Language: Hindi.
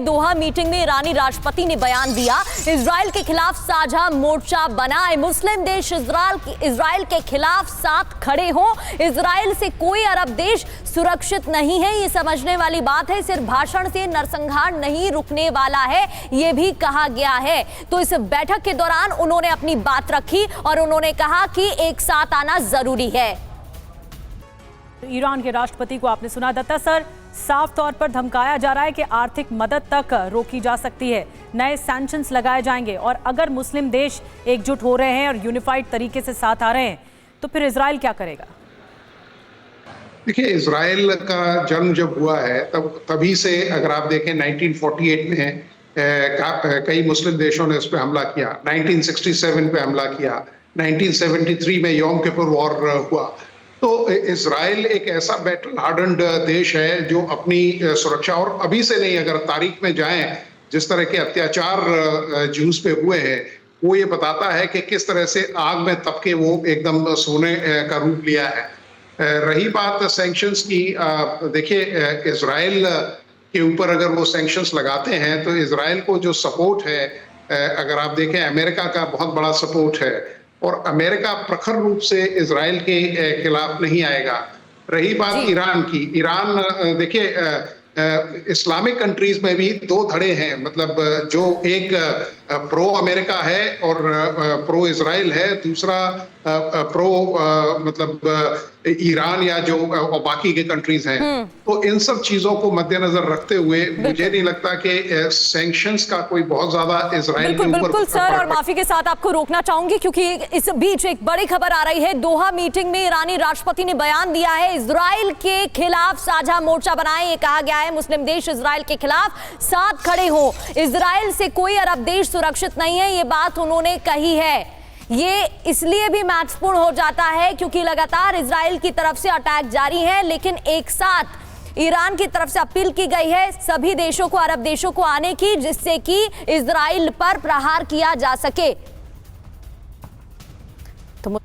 दोहा मीटिंग में ईरानी राष्ट्रपति ने बयान दिया, इजराइल के खिलाफ साझा मोर्चा बनाए, मुस्लिम देश इजराइल के खिलाफ साथ खड़े हो, इजराइल से कोई अरब देश सुरक्षित नहीं है। ये समझने वाली बात है, सिर्फ भाषण से नरसंहार नहीं रुकने वाला है, ये भी कहा गया है। तो इस बैठक के दौरान उन्होंने अपनी बात रखी और उन्होंने कहा कि एक साथ आना जरूरी है। ईरान के राष्ट्रपति को आपने सुना। दत्ता सर, साफ तौर पर धमकाया जा रहा है कि आर्थिक मदद तक रोकी जा सकती है, नए सैंक्शंस लगाए जाएंगे और अगर मुस्लिम देश एकजुट हो रहे हैं और यूनिफाइड तरीके से साथ आ रहे हैं तो फिर इजराइल क्या करेगा? देखिए, इजराइल का जन्म जब हुआ है तभी से अगर आप देखें 1948 में कई मुस्लिम देशों ने उस पर हमला किया, 1967 पे हमला किया, 1973 में योम किपुर वॉर हुआ। तो इजराइल एक ऐसा बैटल हार्डन्ड देश है जो अपनी सुरक्षा, और अभी से नहीं अगर तारीख में जाएं, जिस तरह के अत्याचार जूस पे हुए हैं वो ये बताता है कि किस तरह से आग में तप के वो एकदम सोने का रूप लिया है। रही बात सैंक्शंस की, देखिए इजराइल के ऊपर अगर वो सैंक्शंस लगाते हैं तो इजराइल को जो सपोर्ट है, अगर आप देखें अमेरिका का बहुत बड़ा सपोर्ट है और अमेरिका प्रखर रूप से इजराइल के खिलाफ नहीं आएगा। रही बात ईरान की, ईरान देखिए इस्लामिक कंट्रीज में भी दो धड़े हैं, मतलब जो एक प्रो अमेरिका है और प्रो इजराइल है, दूसरा प्रो मतलब ईरान या जो बाकी के कंट्रीज हैं। तो इन सब चीजों को मद्देनजर रखते हुए मुझे नहीं लगता कि सैंक्शंस का कोई बहुत ज्यादा इजराइल के ऊपर। बिल्कुल सर, और माफी के साथ आपको रोकना चाहूंगी क्योंकि इस बीच एक बड़ी खबर आ रही है। दोहा मीटिंग में ईरानी राष्ट्रपति ने बयान दिया है, इजराइल के खिलाफ साझा मोर्चा बनाए, ये कहा गया है मुस्लिम देश इजराइल के खिलाफ साथ खड़े हो, इजराइल से कोई अरब देश सुरक्षित नहीं है, ये बात उन्होंने कही है। ये इसलिए भी महत्वपूर्ण हो जाता है क्योंकि लगातार इजराइल की तरफ से अटैक जारी है, लेकिन एक साथ ईरान की तरफ से अपील की गई है सभी देशों को, अरब देशों को आने की, जिससे कि इजराइल पर प्रहार किया जा सके। तो